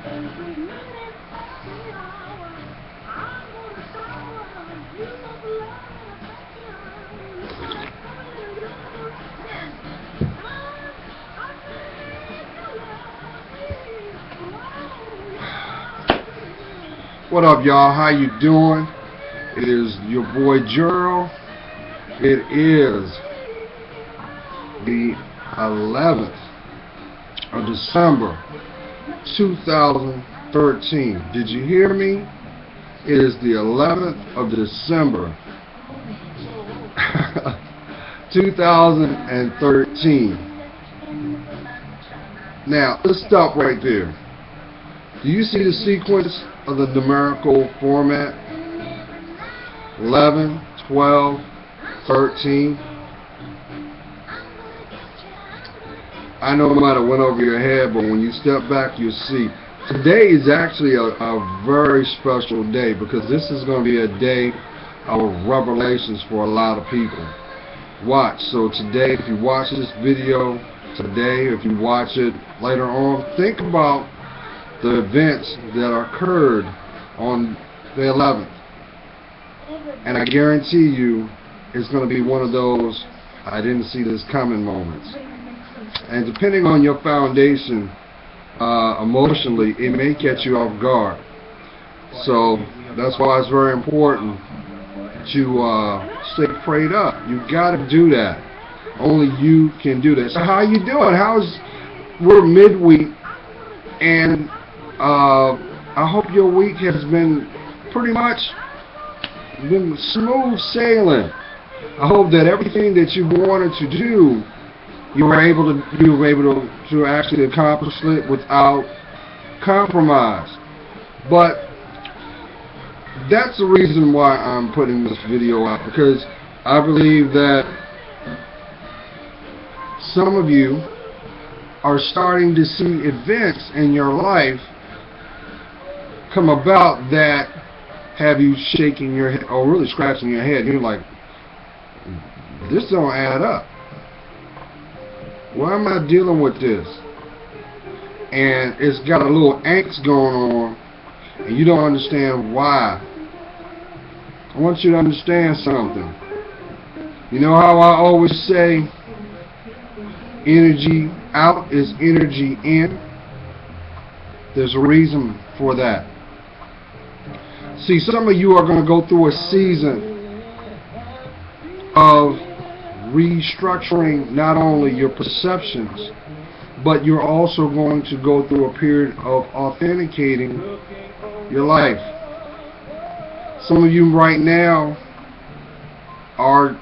What up, y'all? How you doing? It is your boy Gerald. It is the 11th of December 2013. Did you hear me? It is the 11th of December 2013. Now, let's stop right there. Do you see the sequence of the numerical format? 11, 12, 13. I know it might have went over your head, but when you step back, you see. Today is actually a very special day because this is going to be a day of revelations for a lot of people. Watch. So today, if you watch this video today, if you watch it later on, think about the events that occurred on the 11th. And I guarantee you, it's going to be one of those I didn't see this coming moments. And depending on your foundation, emotionally, it may catch you off guard. So that's why it's very important to stay prayed up. You got to do that. Only you can do that. So how you doing? We're midweek, and I hope your week has been pretty much smooth sailing. I hope that everything that you wanted to do, you were able to actually accomplish it without compromise. But that's the reason why I'm putting this video out, because I believe that some of you are starting to see events in your life come about that have you shaking your head or really scratching your head. You're like, this don't add up. Why am I dealing with this? And it's got a little angst going on, and you don't understand why. I want you to understand something. You know how I always say, energy out is energy in? There's a reason for that. See, some of you are going to go through a season of restructuring not only your perceptions, but you're also going to go through a period of authenticating your life. Some of you right now are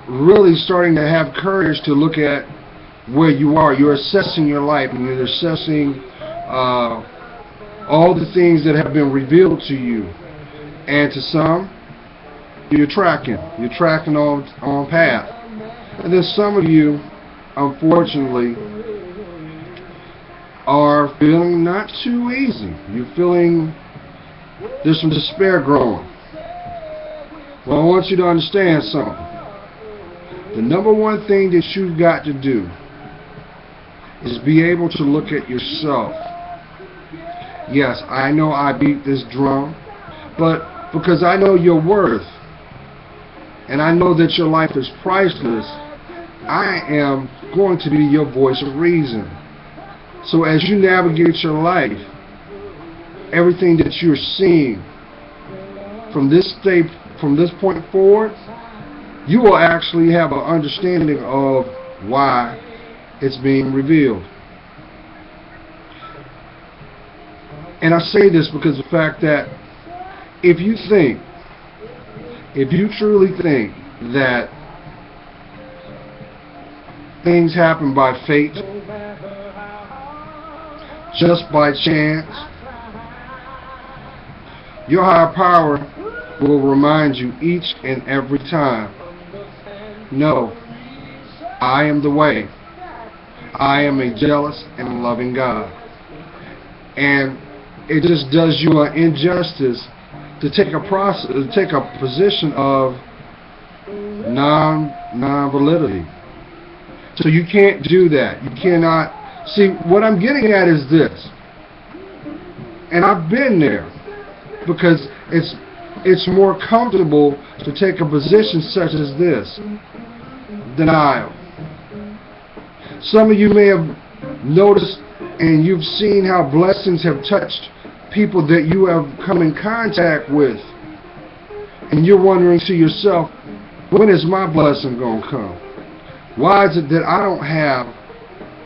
really starting to have courage to look at where you are. You're assessing your life, and you're assessing all the things that have been revealed to you. And to some, you're tracking on path. And then some of you, unfortunately, are feeling not too easy. You're feeling there's some despair growing. Well, I want you to understand something. The number one thing that you've got to do is be able to look at yourself. Yes, I know I beat this drum, but because I know your worth, and I know that your life is priceless, I am going to be your voice of reason. So as you navigate your life, everything that you're seeing from this point forward, you will actually have an understanding of why it's being revealed. And I say this because of the fact that if you truly think that things happen by fate, just by chance, your higher power will remind you each and every time, no, I am the way. I am a jealous and loving God. And it just does you an injustice to take a position of non-validity. So you can't do that. You cannot. See, what I'm getting at is this. And I've been there because it's more comfortable to take a position such as this. Denial. Some of you may have noticed and you've seen how blessings have touched people that you have come in contact with. And you're wondering to yourself, when is my blessing going to come? Why is it that I don't have?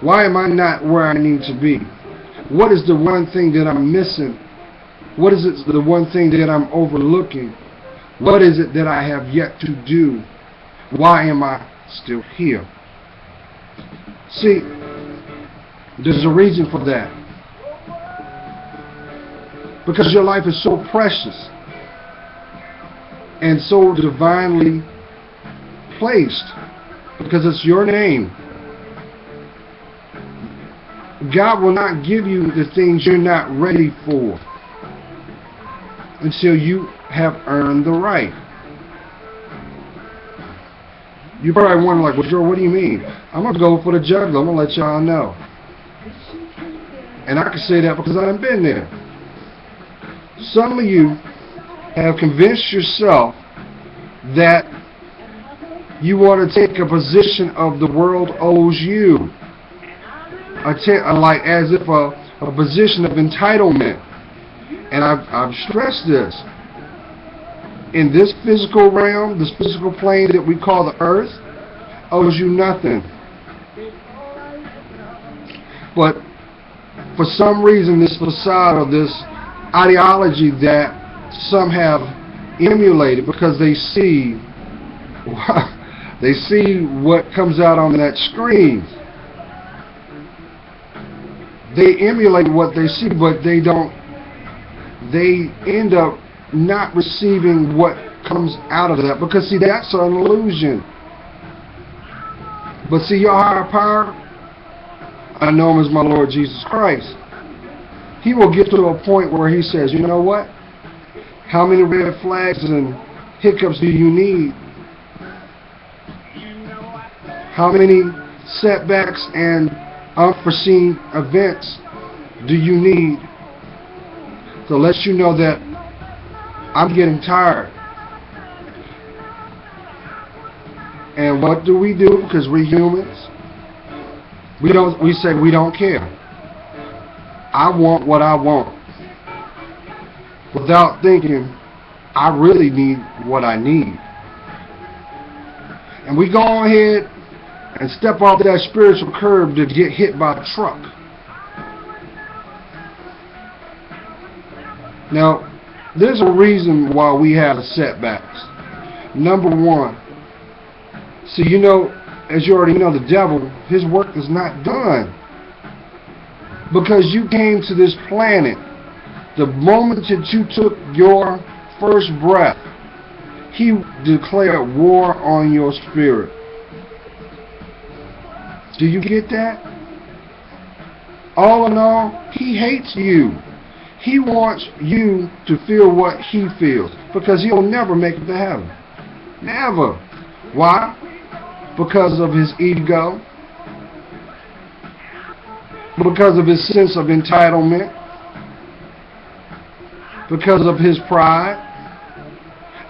Why am I not where I need to be? What is the one thing that I'm missing? What is it, the one thing that I'm overlooking? What is it that I have yet to do? Why am I still here? See, there's a reason for that. Because your life is so precious and so divinely placed, because it's your name. God will not give you the things you're not ready for until you have earned the right. You probably wonder, like, well, Joe, what do you mean? I'm going to go for the juggler. I'm going to let y'all know. And I can say that because I've been there. Some of you have convinced yourself that you want to take a position of the world owes you. Like as if a position of entitlement. And I've stressed this. In this physical realm, this physical plane that we call the earth, owes you nothing. But for some reason, this facade or this ideology that some have emulated, because they see what comes out on that screen. They emulate what they see, but they don't. They end up not receiving what comes out of that, because see, that's an illusion. But see, your higher power, I know him as my Lord Jesus Christ. He will get to a point where he says, you know what? How many red flags and hiccups do you need? How many setbacks and unforeseen events do you need to let you know that I'm getting tired? And what do? Because we're humans. We say we don't care. I want what I want. Without thinking, I really need what I need. And we go ahead and step off that spiritual curb to get hit by a truck. Now, there's a reason why we have setbacks. Number one, see, you know, as you already know, the devil, his work is not done. Because you came to this planet, the moment that you took your first breath, he declared war on your spirit. Do you get that? All in all, he hates you. He wants you to feel what he feels, because he'll never make it to heaven. Never. Why? Because of his ego. Because of his sense of entitlement. Because of his pride.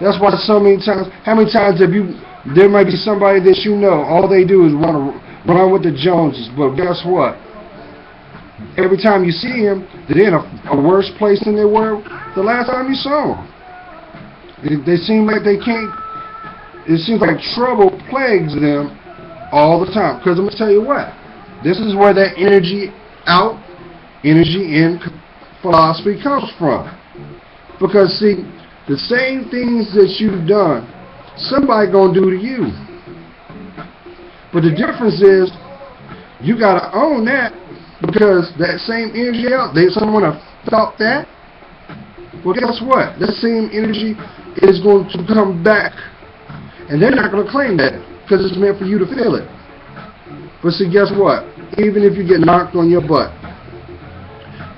That's why so many times, how many times have you, there might be somebody that you know, all they do is run with the Joneses, but guess what? Every time you see him, they're in a worse place than they were the last time you saw them. They seem like they can't, it seems like trouble plagues them all the time. Because I'm going to tell you what, this is where that energy in philosophy comes from. Because see, the same things that you've done, somebody going to do to you. But the difference is, you got to own that, because that same energy someone have felt that. Well, guess what? That same energy is going to come back, and they're not going to claim that, because it's meant for you to feel it. But see, guess what? Even if you get knocked on your butt,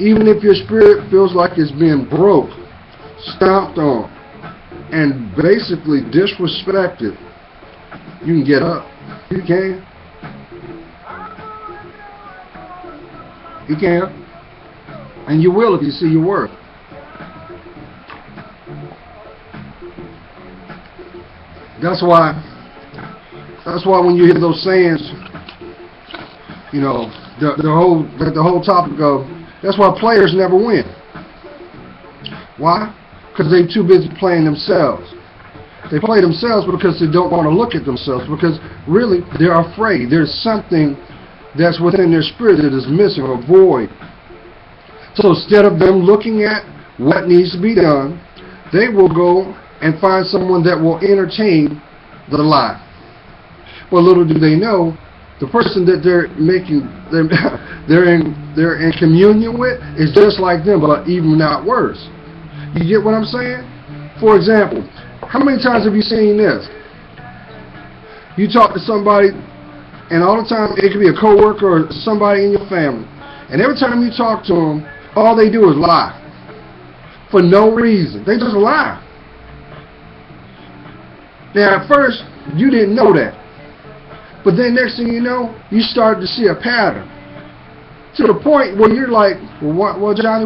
even if your spirit feels like it's being broke, stomped on, and basically disrespected, you can get up. You can. You can. And you will if you see your worth. That's why when you hear those sayings, you know, the whole topic of, that's why players never win. Why? Because they're too busy playing themselves. They play themselves because they don't want to look at themselves, because really they're afraid. There's something that's within their spirit that is missing or void. So instead of them looking at what needs to be done, they will go and find someone that will entertain the lie. Well, little do they know, the person that they're in communion with is just like them, but even not worse. You get what I'm saying? For example, how many times have you seen this? You talk to somebody, and all the time, it could be a coworker or somebody in your family, and every time you talk to them, all they do is lie. For no reason. They just lie. Now, at first, you didn't know that. But then next thing you know, you start to see a pattern. To the point where you're like, well, Johnny,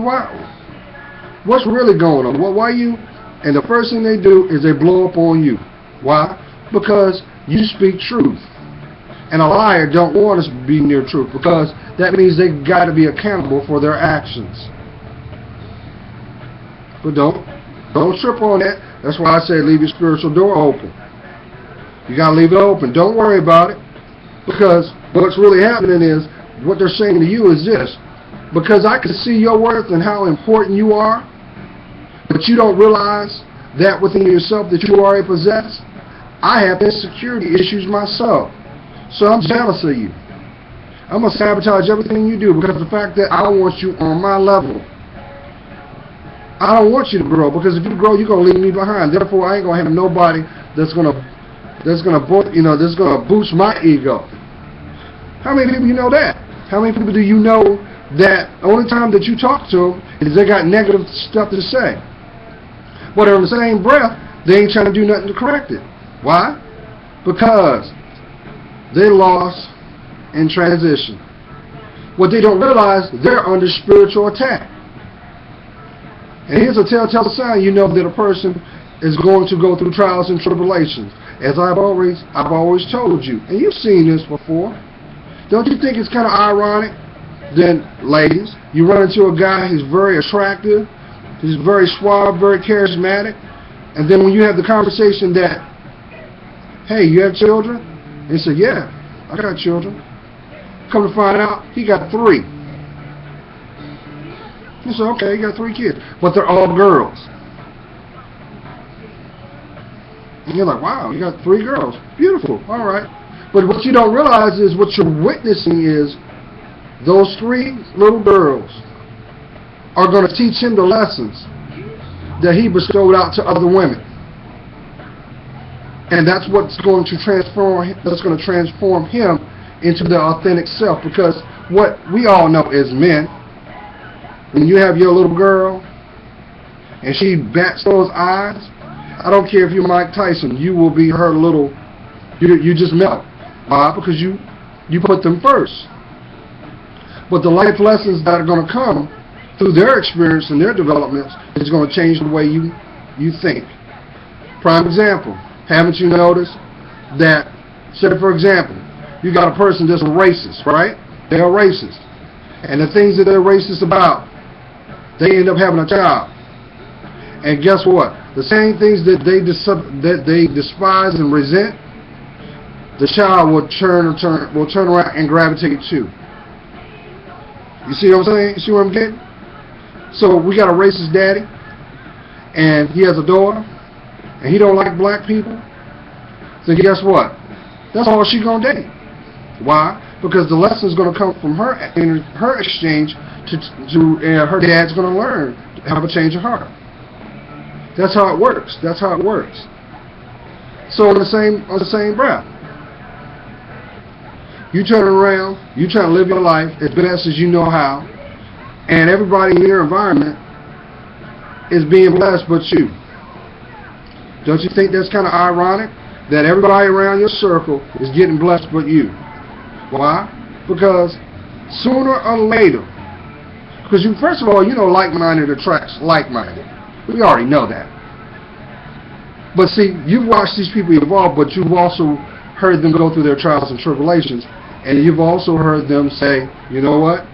what's really going on? Why you? And the first thing they do is they blow up on you. Why? Because you speak truth. And a liar don't want us to be near truth, because that means they got to be accountable for their actions. But don't trip on that. That's why I say leave your spiritual door open. You got to leave it open. Don't worry about it, because what's really happening is, what they're saying to you is this: because I can see your worth and how important you are, but you don't realize that within yourself that you already possess. I have insecurity issues myself. So I'm jealous of you. I'm going to sabotage everything you do because of the fact that I want you on my level. I don't want you to grow, because if you grow, you're going to leave me behind. Therefore, I ain't going to have nobody that's going to boost my ego. How many people you know that? How many people do you know that the only time that you talk to them is they got negative stuff to say? But in the same breath, they ain't trying to do nothing to correct it. Why? Because they lost in transition. What they don't realize, they're under spiritual attack. And here's a telltale sign you know that a person is going to go through trials and tribulations. As I've always told you, and you've seen this before. Don't you think it's kind of ironic that, ladies, you run into a guy who's very attractive, he's very suave, very charismatic, and then when you have the conversation that, hey, you have children? He said, yeah, I got children. Come to find out, he got 3. He said, okay, he got 3 kids. But they're all girls. And you're like, wow, you got 3 girls. Beautiful, all right. But what you don't realize is what you're witnessing is those 3 little girls are going to teach him the lessons that he bestowed out to other women. And that's what's going to transform him into the authentic self. Because what we all know as men, when you have your little girl and she bats those eyes, I don't care if you're Mike Tyson, you will be her little, you just melt. Why? Because you put them first. But the life lessons that are going to come through their experience and their developments is going to change the way you think. Prime example. Haven't you noticed that, say for example, you got a person that's a racist, right? They're a racist. And the things that they're racist about, they end up having a child. And guess what? The same things that they despise and resent, the child will turn around and gravitate to. You see what I'm saying? You see what I'm getting? So we got a racist daddy, and he has a daughter, and he don't like black people. So guess what? That's all she's gonna date. Why? Because the lesson's gonna come from her in her exchange to her dad's gonna learn how to change her heart. That's how it works. That's how it works. So on the same breath, you turn around, you try to live your life as best as you know how, and everybody in your environment is being blessed but you. Don't you think that's kind of ironic? That everybody around your circle is getting blessed but you. Why? Because sooner or later, Because first of all, like-minded attracts like-minded. We already know that. But see, you've watched these people evolve, but you've also heard them go through their trials and tribulations, and you've also heard them say, you know what?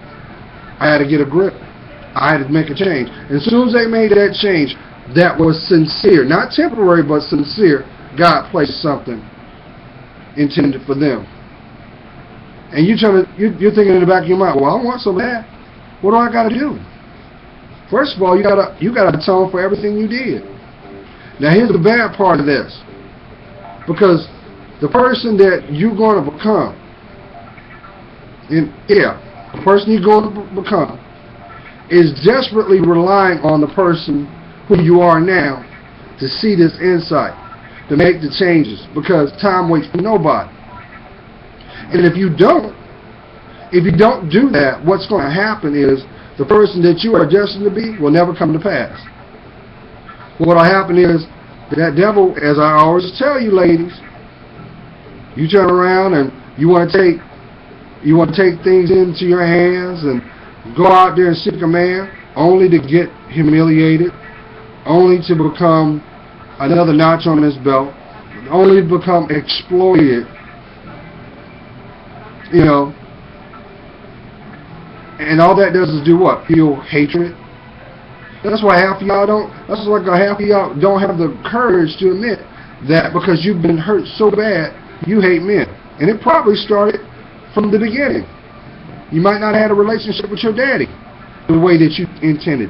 I had to get a grip. I had to make a change. And as soon as they made that change, that was sincere. Not temporary, but sincere. God placed something intended for them. And you're thinking in the back of your mind, well, I want some of that. What do I got to do? First of all, you got to atone for everything you did. Now, here's the bad part of this. Because the person that you're going to become, the person you're going to become, is desperately relying on the person who you are now to see this insight, to make the changes, because time waits for nobody. And if you don't do that, what's going to happen is the person that you are destined to be will never come to pass. What will happen is that devil, as I always tell you ladies, you turn around and you want to take things into your hands and go out there and seek a man only to get humiliated, only to become another notch on his belt, only to become exploited, and all that does is do what? Fuel hatred. That's why half of y'all don't have the courage to admit that, because you've been hurt so bad, you hate men. And it probably started from the beginning. You might not have had a relationship with your daddy the way that you intended.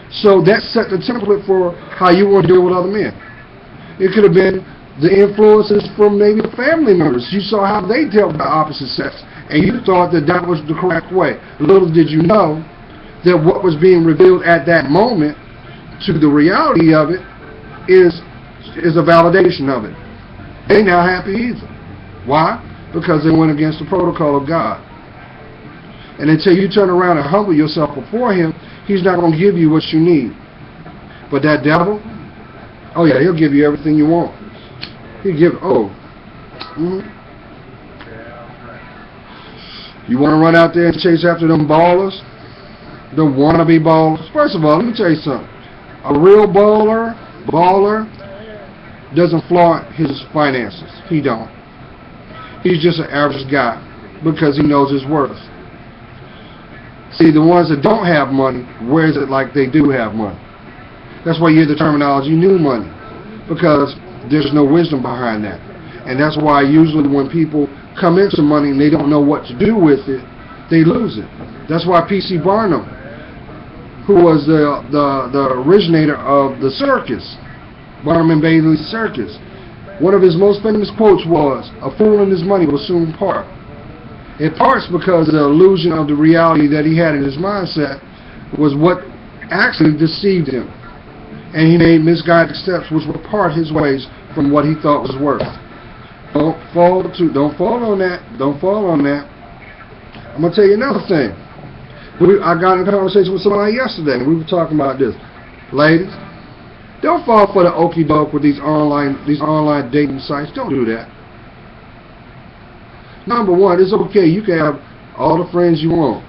So that set the template for how you want to deal with other men. It could have been the influences from maybe family members. You saw how they dealt with the opposite sex, and you thought that was the correct way. Little did you know that what was being revealed at that moment to the reality of it is a validation of it. They now happy either. Why? Because they went against the protocol of God. And until you turn around and humble yourself before him, he's not going to give you what you need. But that devil, oh yeah, he'll give you everything you want. He'll give, You want to run out there and chase after them ballers? The wannabe ballers? First of all, let me tell you something. A real baller doesn't flaunt his finances. He don't. He's just an average guy because he knows his worth. See, the ones that don't have money wears it like they do have money. That's why you hear the terminology new money, because there's no wisdom behind that. And that's why usually when people come into money and they don't know what to do with it, they lose it. That's why P.C. Barnum, who was the originator of the circus, Barnum and Bailey's circus, one of his most famous quotes was, "A fool and his money will soon part." It parts because the illusion of the reality that he had in his mindset was what actually deceived him. And he made misguided steps which would part his ways from what he thought was worth. Don't fall on that. Don't fall on that. I'm going to tell you another thing. I got in a conversation with somebody yesterday, and we were talking about this. Ladies, don't fall for the okie doke with these online dating sites. Don't do that. Number one, it's okay. You can have all the friends you want.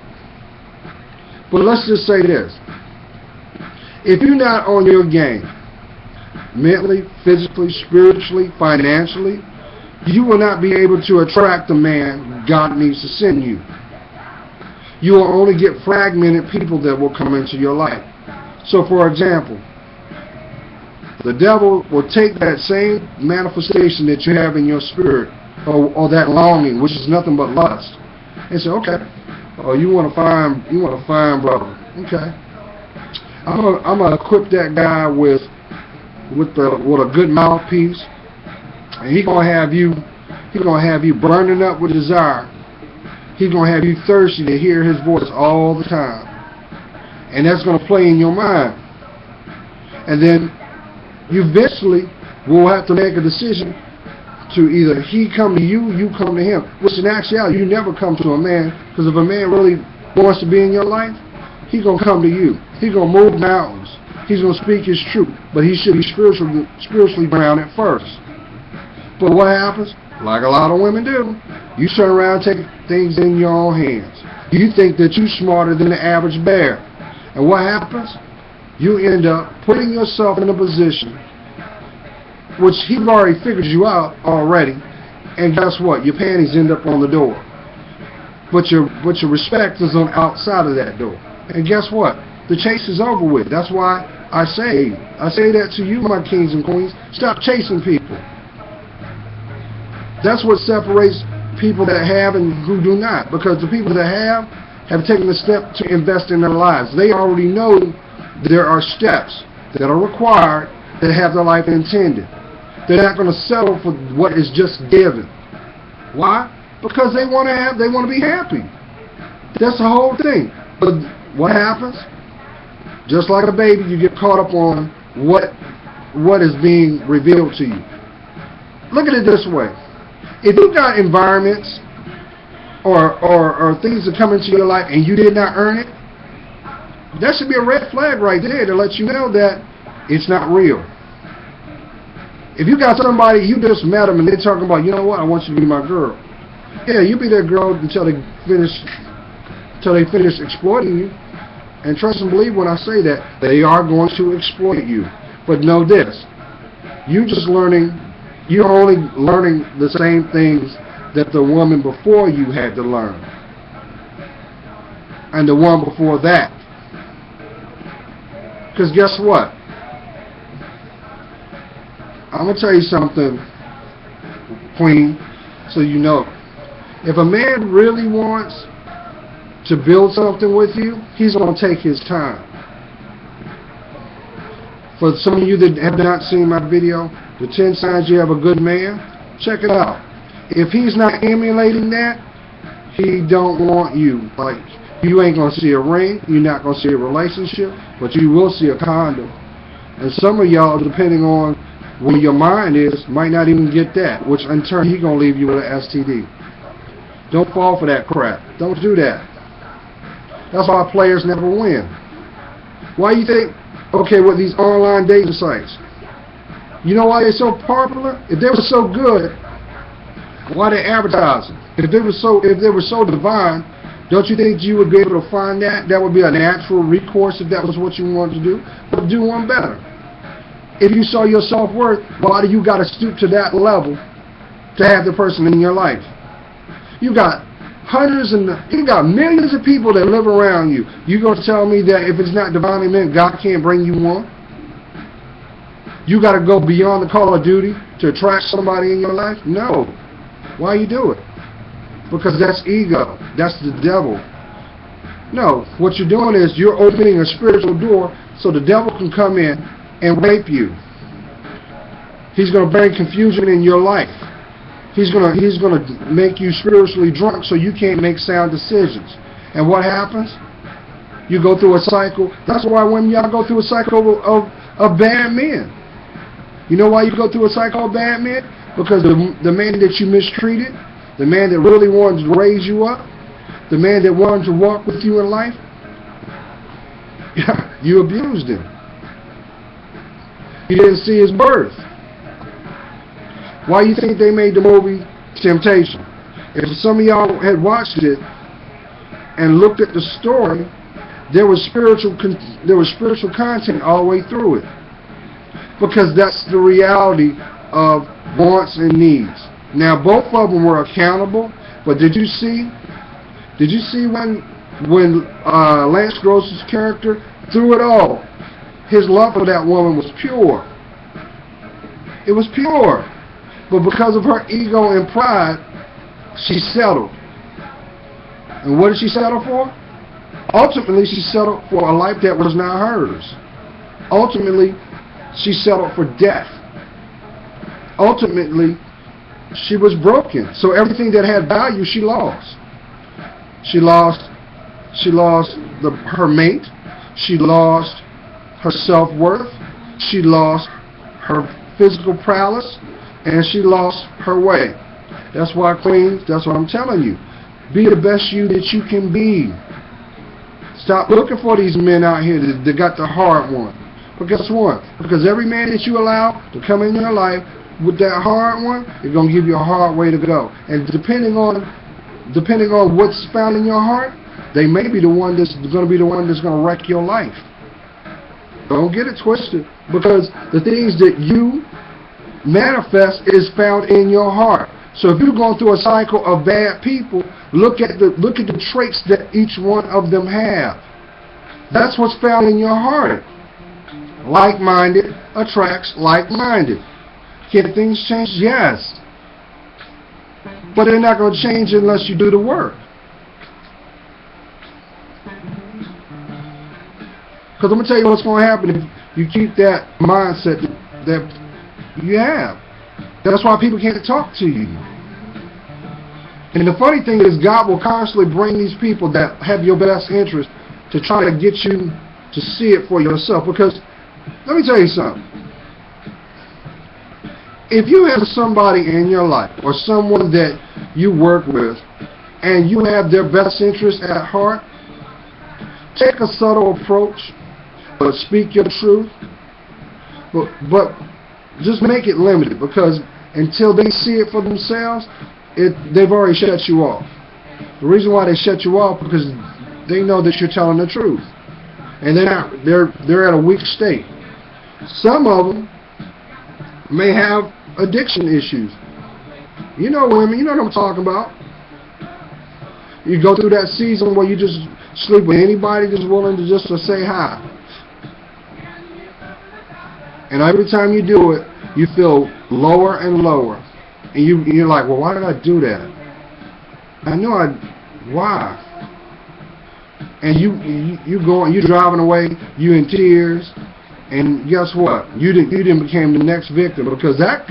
But let's just say this. If you're not on your game, mentally, physically, spiritually, financially, you will not be able to attract the man God needs to send you. You will only get fragmented people that will come into your life. So, for example, the devil will take that same manifestation that you have in your spirit, or that longing, which is nothing but lust, and say, okay, you want to find brother. Okay, I'm gonna equip that guy with a good mouthpiece, and he's gonna have you burning up with desire. He's gonna have you thirsty to hear his voice all the time, and that's gonna play in your mind. And then you eventually will have to make a decision to either he come to you, you come to him. Which in actuality, you never come to a man, because if a man really wants to be in your life, he's going to come to you. He's going to move mountains. He's going to speak his truth, but he should be spiritually grounded first. But what happens? Like a lot of women do, you turn around and take things in your own hands. You think that you're smarter than the average bear. And what happens? You end up putting yourself in a position which he's already figured you out already. And guess what? Your panties end up on the door. But your respect is on outside of that door. And guess what? The chase is over with. That's why I say that to you, my kings and queens. Stop chasing people. That's what separates people that have and who do not. Because the people that have taken the step to invest in their lives. They already know there are steps that are required to have their life intended. They're not going to settle for what is just given. Why? Because they want to be happy. That's the whole thing. But what happens? Just like a baby, you get caught up on what is being revealed to you. Look at it this way. If you got environments or things that come into your life and you did not earn it, that should be a red flag right there to let you know that it's not real. If you got somebody, you just met them and they're talking about, you know what, I want you to be my girl. Yeah, you be their girl until they finish exploiting you. And trust and believe when I say that, they are going to exploit you. But know this, you're only learning the same things that the woman before you had to learn. And the one before that. Because guess what? I'm going to tell you something, Queen, so you know. If a man really wants to build something with you, he's going to take his time. For some of you that have not seen my video, the 10 signs you have a good man, check it out. If he's not emulating that, he don't want you. Like, you ain't going to see a ring, you're not going to see a relationship, but you will see a condom. And some of y'all, depending on where your mind is, might not even get that, which in turn he's going to leave you with an STD. Don't fall for that crap. Don't do that. That's why players never win. Why you think, okay, with these online dating sites, you know why they're so popular? If they were so good, why they advertising? If they were so divine, don't you think you would be able to find that? That would be a natural recourse if that was what you wanted to do. But do one better. If you saw your self-worth, why do you got to stoop to that level to have the person in your life? You got you got millions of people that live around you. You going to tell me that if it's not divinely meant, God can't bring you one? You got to go beyond the call of duty to attract somebody in your life? No. Why you do it? Because that's ego. That's the devil. No. What you're doing is you're opening a spiritual door so the devil can come in and rape you. He's going to bring confusion in your life. He's going to make you spiritually drunk so you can't make sound decisions. And what happens? You go through a cycle. That's why when y'all go through a cycle of bad men. You know why you go through a cycle of bad men? Because the man that you mistreated, the man that really wanted to raise you up, the man that wanted to walk with you in life, you abused him. You didn't see his birth. Why do you think they made the movie Temptation? If some of y'all had watched it and looked at the story, there was spiritual content all the way through it. Because that's the reality of wants and needs. Now both of them were accountable, but did you see when Lance Gross's character, through it all, his love for that woman was pure. It was pure. But because of her ego and pride, she settled. And what did she settle for? Ultimately, she settled for a life that was not hers. Ultimately, she settled for death. Ultimately, she was broken. So everything that had value, she lost. She lost her mate. She lost her self-worth. She lost her physical prowess. And she lost her way. That's why, queens, that's what I'm telling you. Be the best you that you can be. Stop looking for these men out here that got the hard one. But guess what? Because every man that you allow to come in your life with that hard one, it's going to give you a hard way to go. And depending on what's found in your heart, they may be the one that's going to be the one that's going to wreck your life. Don't get it twisted, because the things that you manifest is found in your heart. So if you're going through a cycle of bad people, look at the traits that each one of them have. That's what's found in your heart. Like-minded attracts like-minded. Can things change? Yes. But they're not going to change unless you do the work. Because I'm going to tell you what's going to happen if you keep that mindset that you have. That's why people can't talk to you. And the funny thing is, God will constantly bring these people that have your best interest to try to get you to see it for yourself. Because, let me tell you something. If you have somebody in your life or someone that you work with and you have their best interest at heart, take a subtle approach, but speak your truth. But just make it limited, because until they see it for themselves, they've already shut you off. The reason why they shut you off because they know that you're telling the truth, and they're at a weak state. Some of them may have addiction issues. You know women, you know what I'm talking about. You go through that season where you just sleep with anybody that's willing to just to say hi. And every time you do it, you feel lower and lower. And you're like, well, why did I do that? Why? And you're driving away, you in tears, and guess what? You didn't became the next victim, because that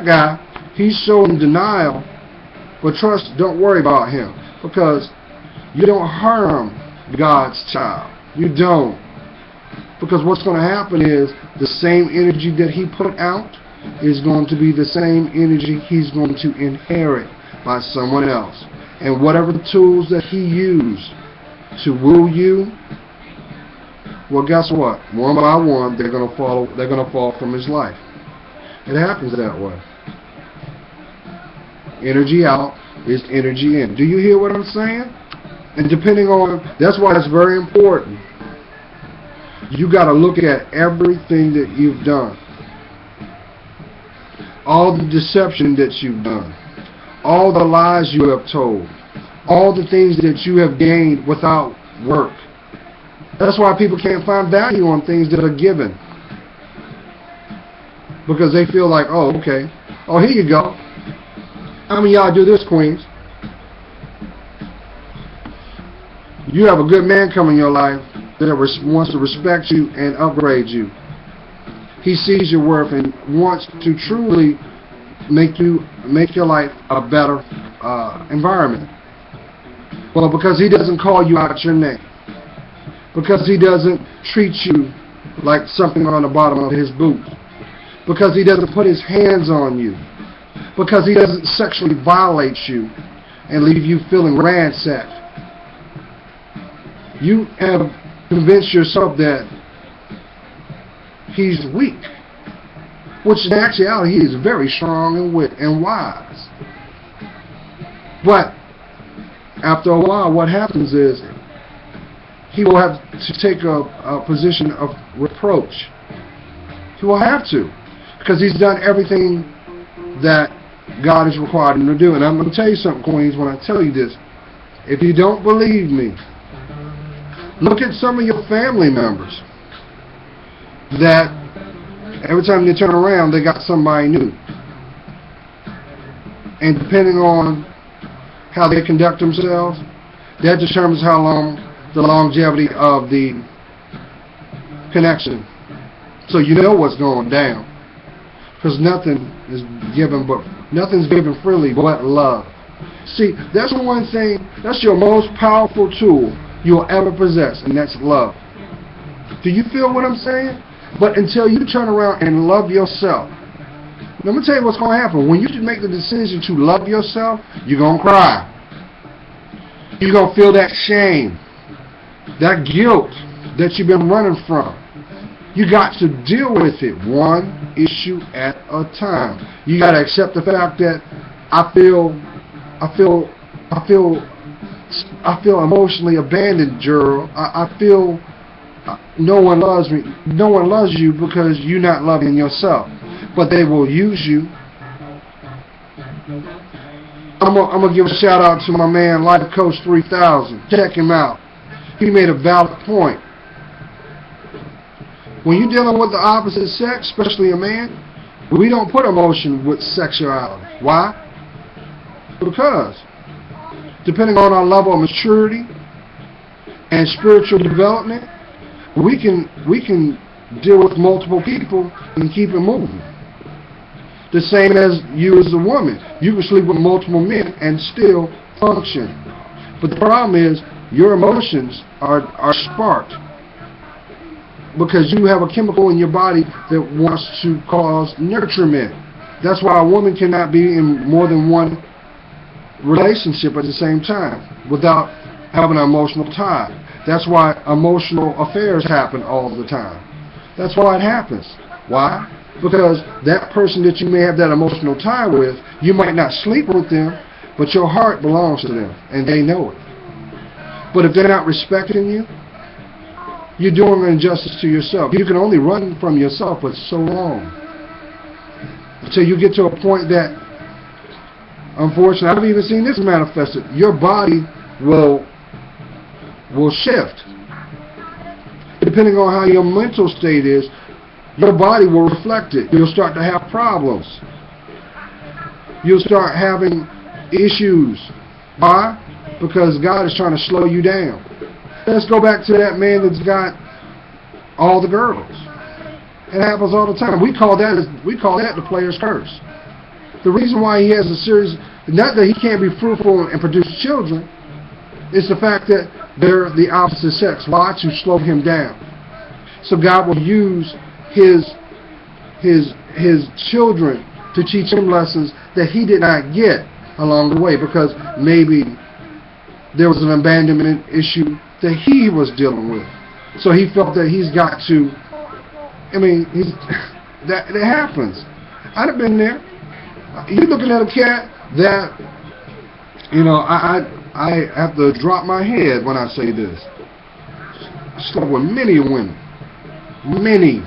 guy, he's showing denial. But trust, don't worry about him, because you don't harm God's child. You don't. Because what's going to happen is the same energy that he put out is going to be the same energy he's going to inherit by someone else. And whatever the tools that he used to woo you, well, guess what? One by one, they're going to fall from his life. It happens that way. Energy out is energy in. Do you hear what I'm saying? And depending on, that's why it's very important. You got to look at everything that you've done. All the deception that you've done. All the lies you have told. All the things that you have gained without work. That's why people can't find value on things that are given. Because they feel like, oh, okay. Oh, here you go. How many of y'all do this, queens? You have a good man come in your life that wants to respect you and upgrade you. He sees your worth and wants to truly make your life a better environment. Well, because he doesn't call you out your name. Because he doesn't treat you like something on the bottom of his boot. Because he doesn't put his hands on you. Because he doesn't sexually violate you and leave you feeling ransacked. You have convinced yourself that he's weak, which in actuality he is very strong and wise. But after a while, what happens is he will have to take a position of reproach. He will have to, because he's done everything that God has required him to do. And I'm going to tell you something, queens, when I tell you this. If you don't believe me, look at some of your family members that every time they turn around, they got somebody new. And depending on how they conduct themselves, that determines how long the longevity of the connection. So you know what's going down. Because nothing's given freely but love. See, that's the one thing, that's your most powerful tool you'll ever possess, and that's love. Do you feel what I'm saying? But until you turn around and love yourself, let me tell you what's going to happen. When you make the decision to love yourself, you're going to cry. You're going to feel that shame, that guilt that you've been running from. You got to deal with it one issue at a time. You got to accept the fact that I feel I feel emotionally abandoned, Gerald. I feel no one loves me. No one loves you because you're not loving yourself. But they will use you. I'm gonna give a shout out to my man, Life Coach 3000. Check him out. He made a valid point. When you're dealing with the opposite sex, especially a man, we don't put emotion with sexuality. Why? Because depending on our level of maturity and spiritual development, we can deal with multiple people and keep it moving. The same as you as a woman. You can sleep with multiple men and still function. But the problem is your emotions are sparked because you have a chemical in your body that wants to cause nurturement. That's why a woman cannot be in more than one relationship at the same time without having an emotional tie. That's why emotional affairs happen all the time. That's why it happens. Why? Because that person that you may have that emotional tie with, you might not sleep with them, but your heart belongs to them, and they know it. But if they're not respecting you, you're doing an injustice to yourself. You can only run from yourself for so long until you get to a point that, unfortunately, I've even seen this manifested. Your body will shift. Depending on how your mental state is, your body will reflect it. You'll start to have problems. You'll start having issues. Why? Because God is trying to slow you down. Let's go back to that man that's got all the girls. It happens all the time. We call that the player's curse. The reason why he has a series, not that he can't be fruitful and produce children, it's the fact that they're the opposite sex. Why? To slow him down. So God will use his children to teach him lessons that he did not get along the way, because maybe there was an abandonment issue that he was dealing with. So he felt that he's got to. I mean, that happens. I'd have been there. You're looking at a cat that, I have to drop my head when I say this. I slept with many women. Many.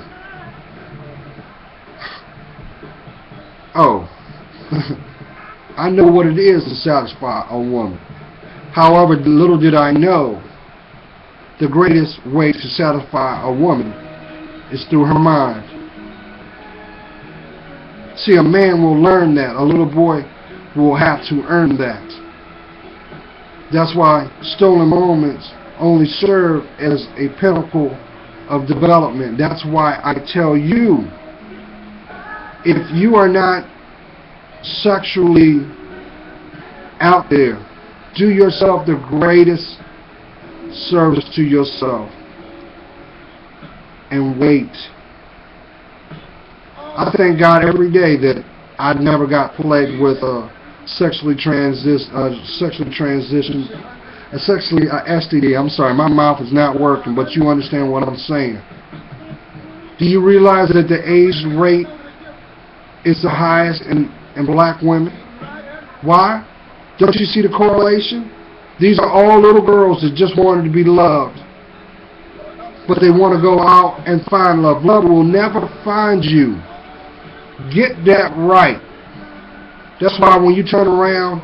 Oh. I know what it is to satisfy a woman. However, little did I know, the greatest way to satisfy a woman is through her mind. See, a man will learn that. A little boy will have to earn that. That's why stolen moments only serve as a pinnacle of development. That's why I tell you, if you are not sexually out there, do yourself the greatest service to yourself and wait. I thank God every day that I never got plagued with a sexually STD. I'm sorry, my mouth is not working, but you understand what I'm saying. Do you realize that the AIDS rate is the highest in black women? Why? Don't you see the correlation? These are all little girls that just wanted to be loved, but they want to go out and find love. Love will never find you. Get that right. That's why when you turn around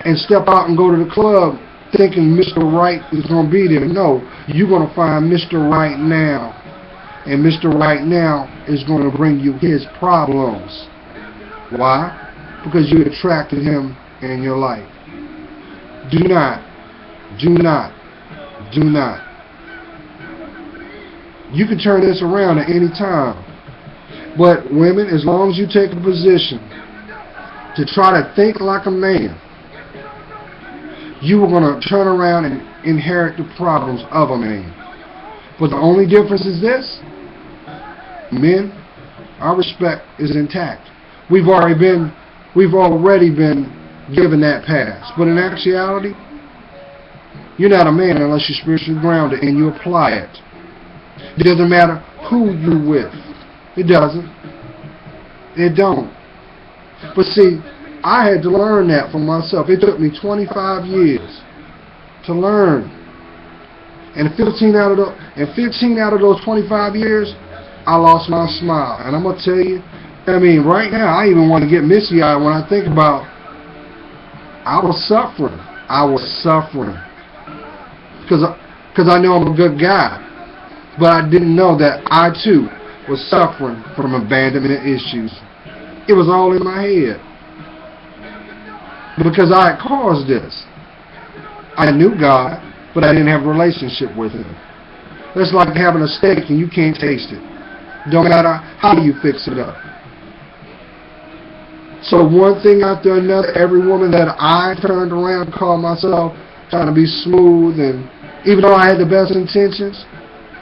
and step out and go to the club thinking Mr. Right is going to be there, no, you're going to find Mr. Right now. And Mr. Right now is going to bring you his problems. Why? Because you attracted him in your life. Do not. You can turn this around at any time. But women, as long as you take a position to try to think like a man, you are going to turn around and inherit the problems of a man. But the only difference is this: men, our respect is intact. We've already been given that pass. But in actuality, you're not a man unless you're spiritually grounded and you apply it. It doesn't matter who you're with. It doesn't. It don't. But see, I had to learn that for myself. It took me 25 years to learn. And 15 out of those 25 years, I lost my smile. And I'm gonna tell you, I mean, right now, I even want to get misty-eyed when I think about I was suffering. I was suffering because I know I'm a good guy, but I didn't know that I too was suffering from abandonment issues. It was all in my head because I had caused this. I knew God, but I didn't have a relationship with Him. That's like having a steak and you can't taste it. Don't matter how you fix it up. So one thing after another, every woman that I turned around called myself trying to be smooth, and even though I had the best intentions,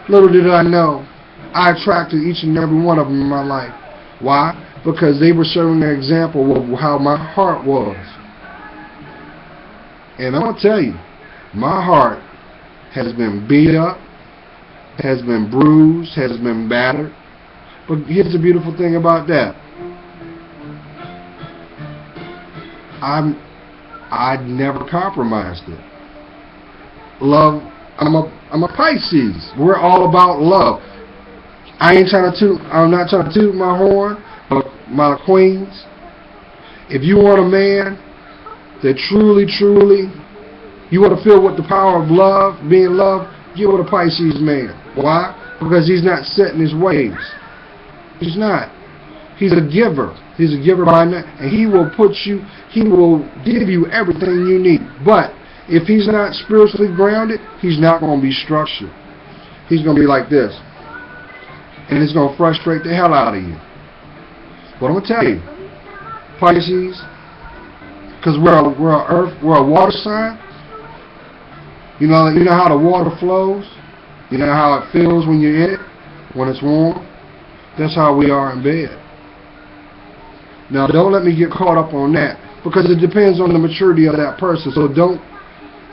little did I know, I attracted each and every one of them in my life. Why? Because they were showing an example of how my heart was. And I'm going to tell you, my heart has been beat up, has been bruised, has been battered. But here's the beautiful thing about that. I never compromised it. Love, I'm a Pisces. We're all about love. I'm not trying to toot my horn, but my queens, if you want a man that truly, you want to feel with the power of love, being loved, get with a Pisces man. Why? Because he's not set in his ways. He's not. He's a giver. He's a giver by night, and he will give you everything you need. But if he's not spiritually grounded, he's not going to be structured. He's going to be like this. And it's going to frustrate the hell out of you. But I'm going to tell you, Pisces, because we're a water sign. You know how the water flows? You know how it feels when you're in it, when it's warm? That's how we are in bed. Now, don't let me get caught up on that, because it depends on the maturity of that person. So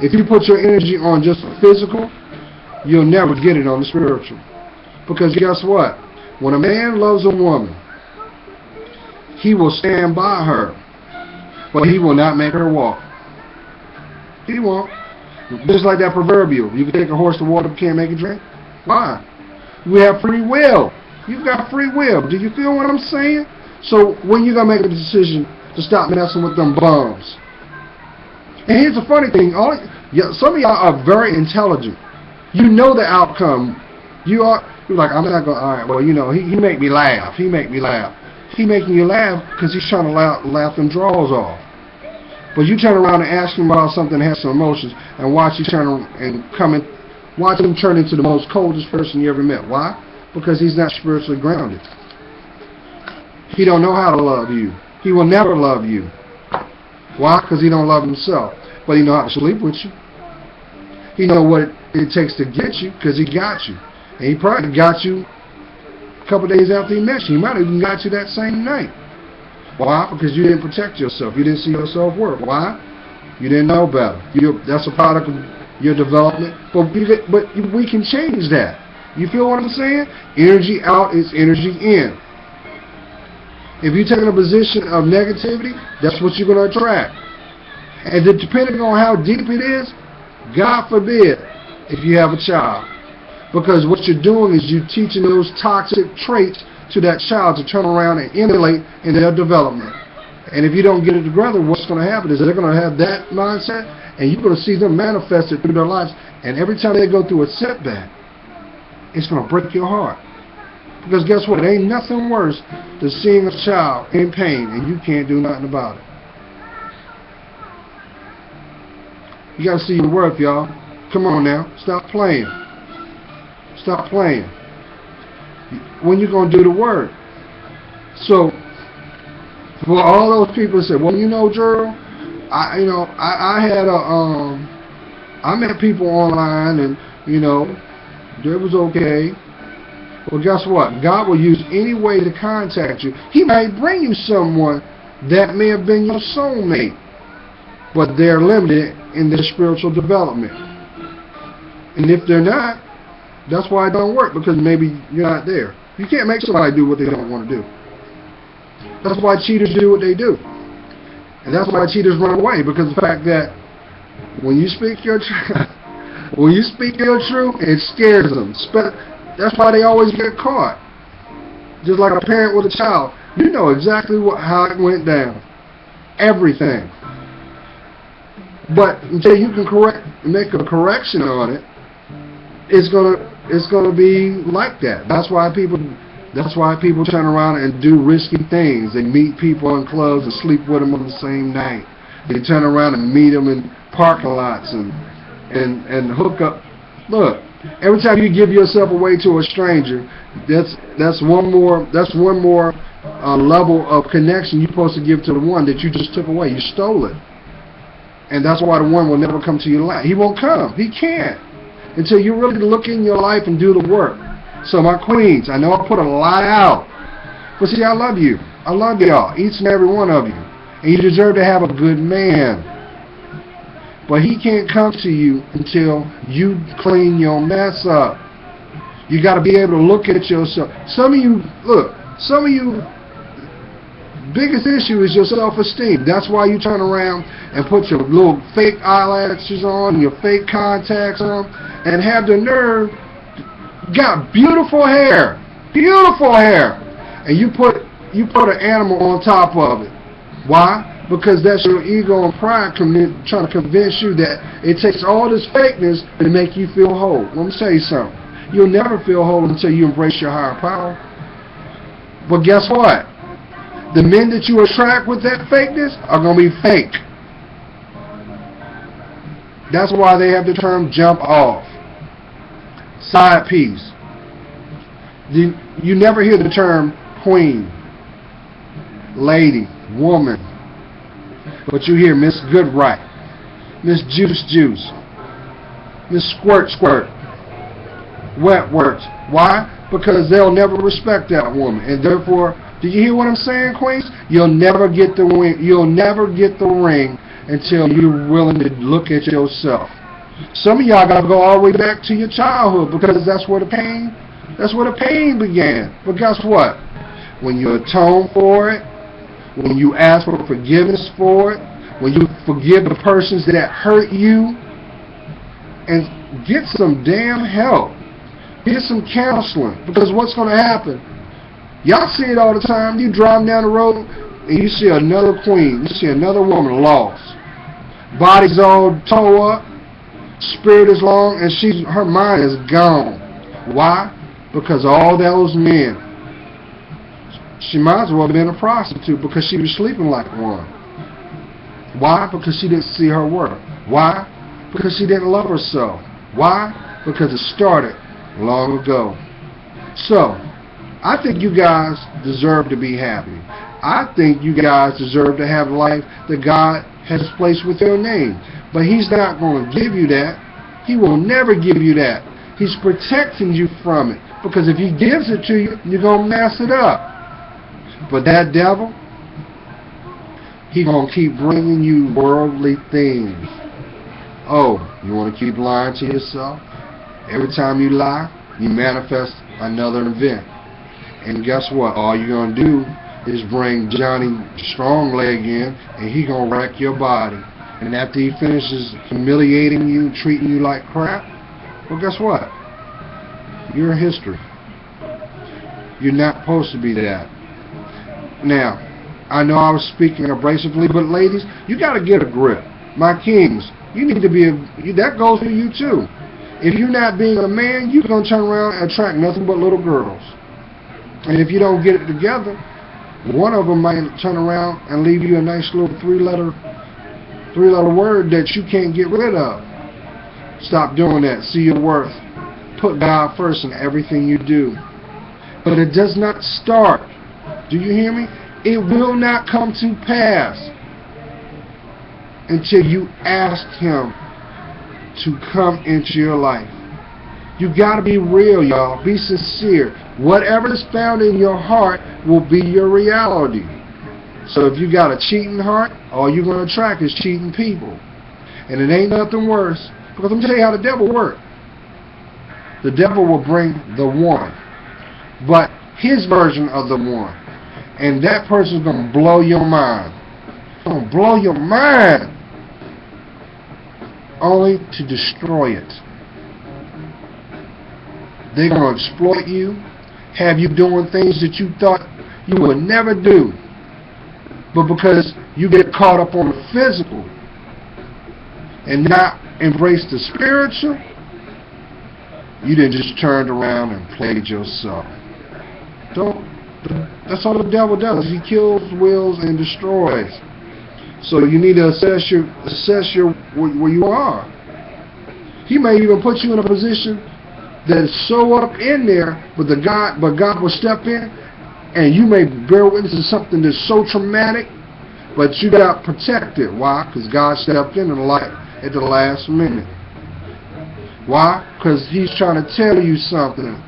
if you put your energy on just physical, you'll never get it on the spiritual. Because guess what? When a man loves a woman, he will stand by her, but he will not make her walk. He won't. Just like that proverbial, you can take a horse to water but can't make it drink. Why? We have free will. You've got free will. Do you feel what I'm saying? So when you going to make a decision to stop messing with them bums? And here's the funny thing. Some of y'all are very intelligent. You know the outcome. You're like, I'm not going to, all right, well, he make me laugh. He make me laugh. He making you laugh because he's trying to laugh them draws off. But you turn around and ask him about something that has some emotions, and watch him turn into the most coldest person you ever met. Why? Because he's not spiritually grounded. He don't know how to love you. He will never love you. Why? Because he don't love himself. But he know how to sleep with you. He know what it takes to get you, because he got you. And he probably got you a couple days after he met you. He might have even got you that same night. Why? Because you didn't protect yourself. You didn't see your self-worth. Why? You didn't know better. That's a product of your development. But we can change that. You feel what I'm saying? Energy out is energy in. If you're taking a position of negativity, that's what you're going to attract. And depending on how deep it is, God forbid if you have a child. Because what you're doing is you're teaching those toxic traits to that child to turn around and emulate in their development. And if you don't get it together, what's going to happen is they're going to have that mindset, and you're going to see them manifest it through their lives. And every time they go through a setback, it's going to break your heart. Because guess what? It ain't nothing worse than seeing a child in pain and you can't do nothing about it. You got to see your worth, y'all. Come on now. Stop playing. Stop playing. When you going to do the work? So, for all those people that say, well, Gerald, I met people online and, it was okay. Well, guess what? God will use any way to contact you. He might bring you someone that may have been your soulmate, but they're limited in their spiritual development. And if they're not, that's why it don't work, because maybe you're not there. You can't make somebody do what they don't want to do. That's why cheaters do what they do. And that's why cheaters run away, because of the fact that When you speak your truth, when you speak your truth, it scares them. That's why they always get caught. Just like a parent with a child, you know exactly how it went down, everything. But until you can make a correction on it, it's gonna be like that. That's why people turn around and do risky things. They meet people in clubs and sleep with them on the same night. They turn around and meet them in parking lots and hook up. Look, every time you give yourself away to a stranger, that's one more level of connection you're supposed to give to the one that you just took away. You stole it, and that's why the one will never come to your life. He won't come. He can't until you really look in your life and do the work. So my queens, I know I put a lot out, but see, I love you. I love y'all, each and every one of you, and you deserve to have a good man. But he can't come to you until you clean your mess up. You got to be able to look at yourself. Some of you, biggest issue is your self-esteem. That's why you turn around and put your little fake eyelashes on, your fake contacts on, and have the nerve, got beautiful hair, and you put an animal on top of it. Why? Because that's your ego and pride trying to convince you that it takes all this fakeness to make you feel whole. Let me tell you something. You'll never feel whole until you embrace your higher power. But guess what? The men that you attract with that fakeness are going to be fake. That's why they have the term jump off. Side piece. You never hear the term queen, lady, woman. But you hear Miss Goodright, Miss Juice, Miss Squirt, Wet Works. Why? Because they'll never respect that woman. And therefore, do you hear what I'm saying, queens? You'll never get the ring until you're willing to look at yourself. Some of y'all gotta go all the way back to your childhood because that's where the pain began. But guess what? When you atone for it, when you ask for forgiveness for it, when you forgive the persons that hurt you, and get some damn help, get some counseling, because what's going to happen? Y'all see it all the time. You drive down the road and you see another queen, you see another woman lost, body's all tore up, spirit is long, and her mind is gone. Why? Because all those men. She might as well have been a prostitute because she was sleeping like one. Why? Because she didn't see her worth. Why? Because she didn't love herself. Why? Because it started long ago. So, I think you guys deserve to be happy. I think you guys deserve to have life that God has placed with your name. But He's not going to give you that. He will never give you that. He's protecting you from it. Because if He gives it to you, you're going to mess it up. But that devil, he's going to keep bringing you worldly things. Oh, you want to keep lying to yourself? Every time you lie, you manifest another event. And guess what? All you're going to do is bring Johnny Strongleg in, and he's going to wreck your body. And after he finishes humiliating you, treating you like crap, well, guess what? You're history. You're not supposed to be that. Now, I know I was speaking abrasively, but ladies, you got to get a grip. My kings, you need to be that goes for you too. If you're not being a man, you're going to turn around and attract nothing but little girls. And if you don't get it together, one of them might turn around and leave you a nice little three-letter word that you can't get rid of. Stop doing that. See your worth. Put God first in everything you do. But it does not start. Do you hear me? It will not come to pass until you ask Him to come into your life. You got to be real, y'all. Be sincere. Whatever is found in your heart will be your reality. So if you got a cheating heart, all you're going to attract is cheating people. And it ain't nothing worse. Because let me tell you how the devil works. The devil will bring the one, but his version of the one. And that person's going to blow your mind. It's going to blow your mind. only to destroy it. They're going to exploit you, have you doing things that you thought you would never do. But because you get caught up on the physical and not embrace the spiritual, you then just turned around and played yourself. That's all the devil does. He kills, wills, and destroys. So you need to assess where you are. He may even put you in a position that is so up in there, but God will step in, and you may bear witness to something that's so traumatic, but you got protected. Why? Because God stepped in the light at the last minute. Why? Because He's trying to tell you something.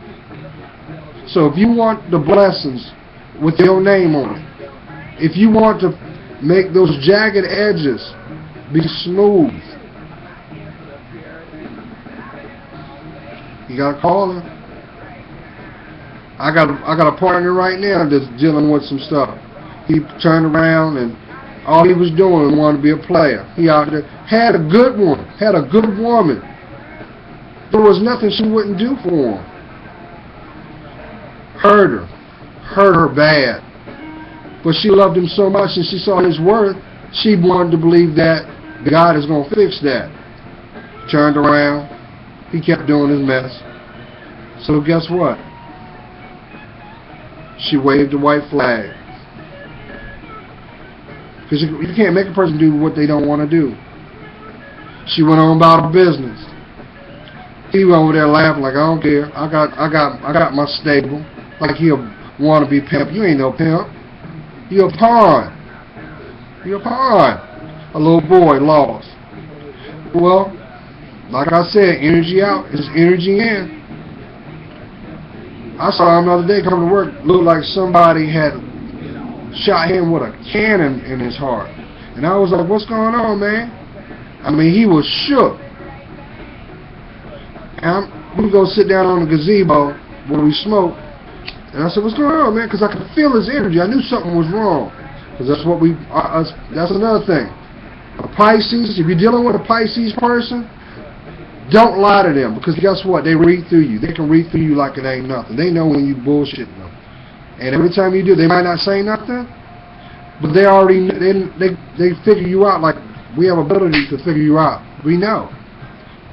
So if you want the blessings with your name on it, if you want to make those jagged edges be smooth, you gotta call Him. I got a partner right now that's dealing with some stuff. He turned around and all he was doing was wanted to be a player. He out there had a good one, had a good woman. There was nothing she wouldn't do for him. Hurt her bad. But she loved him so much and she saw his worth, she wanted to believe that God is going to fix that. Turned around, he kept doing his mess. So guess what? She waved the white flag. Because you can't make a person do what they don't want to do. She went on about her business. He went over there laughing like, I don't care. I got my stable. Like he'll want to be pimp. You ain't no pimp. You're a pawn. You're a pawn. A little boy lost. Well, like I said, energy out is energy in. I saw him the other day coming to work. Looked like somebody had shot him with a cannon in his heart. And I was like, what's going on, man? I mean, he was shook. And we go sit down on the gazebo where we smoke. And I said, what's going on, man? Because I could feel his energy. I knew something was wrong. Because that's what that's another thing. A Pisces, if you're dealing with a Pisces person, don't lie to them. Because guess what? They read through you. They can read through you like it ain't nothing. They know when you bullshitting them. And every time you do, they might not say nothing, but they already, they figure you out. Like, we have ability to figure you out. We know.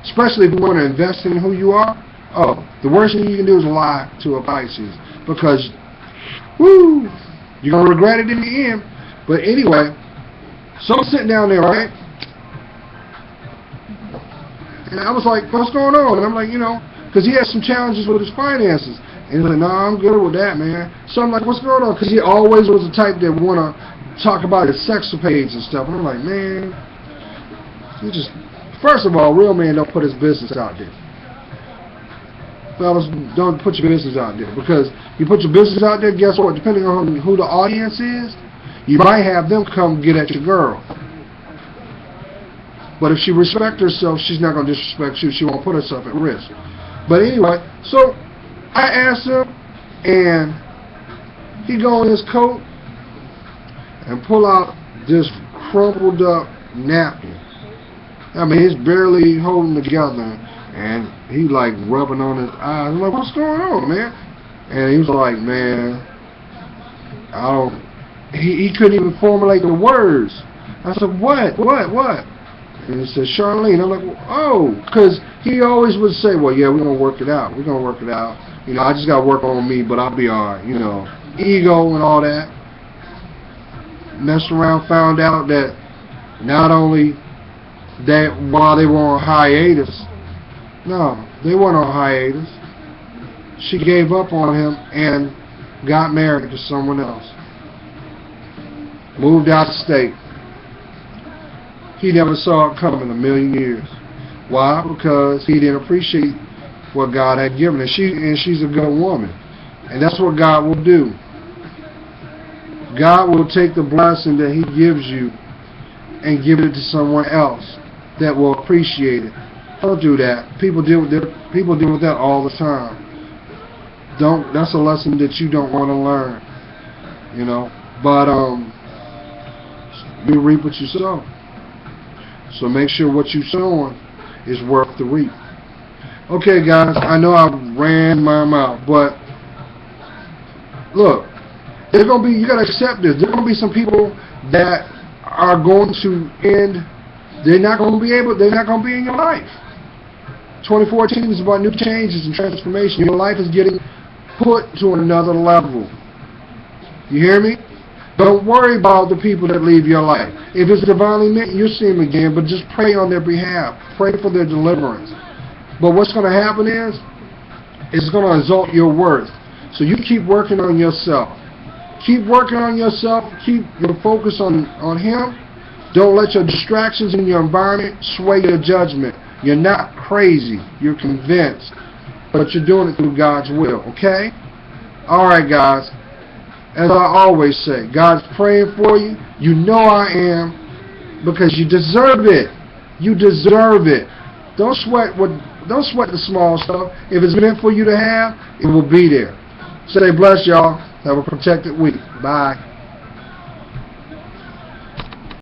Especially if you want to invest in who you are. Oh, the worst thing you can do is lie to a Pisces. Because, woo, you're going to regret it in the end. But anyway, so I'm sitting down there, right? And I was like, what's going on? And I'm like, because he had some challenges with his finances. And he's like, no, I'm good with that, man. So I'm like, what's going on? Because he always was the type that want to talk about his sex page and stuff. And I'm like, man, you just, first of all, real men don't put his business out there. Fellas, don't put your business out there. Because you put your business out there, guess what? Depending on who the audience is, you might have them come get at your girl. But if she respects herself, she's not going to disrespect you. She won't put herself at risk. But anyway, so I asked him, and he go in his coat and pull out this crumpled up napkin. I mean, it's barely holding together, and he like rubbing on his eyes. I'm like, what's going on, man? And he was like, man, he couldn't even formulate the words. I said, what? And he said, Charlene. I'm like, oh, because he always would say, well, yeah, we're going to work it out. We're going to work it out. I just got to work on me, but I'll be all right. Ego and all that. Messed around, found out that not only that while they were on hiatus, no, they weren't on hiatus. She gave up on him and got married to someone else. Moved out of state. He never saw it coming in a million years. Why? Because he didn't appreciate what God had given her. She's a good woman. And that's what God will do. God will take the blessing that He gives you and give it to someone else that will appreciate it. Don't do that. People deal with that all the time. That's a lesson that you don't want to learn. But you reap what you sow. So make sure what you're sowing is worth the reap. Okay, guys, I know I ran my mouth, but look, there's gonna be, you gotta accept this. There's gonna be some people that are going to end. They're not gonna be in your life. 2014 is about new changes and transformation. Your life is getting put to another level. You hear me? Don't worry about the people that leave your life. If it's divinely meant, you'll see them again, but just pray on their behalf. Pray for their deliverance. But what's going to happen is, it's going to exalt your worth. So you keep working on yourself. Keep working on yourself. Keep your focus on Him. Don't let your distractions in your environment sway your judgment. You're not crazy. You're convinced. But you're doing it through God's will. Okay? Alright, guys. As I always say, God's praying for you. You know I am, because you deserve it. You deserve it. Don't sweat the small stuff. If it's meant for you to have, it will be there. Stay blessed, y'all. Have a protected week. Bye.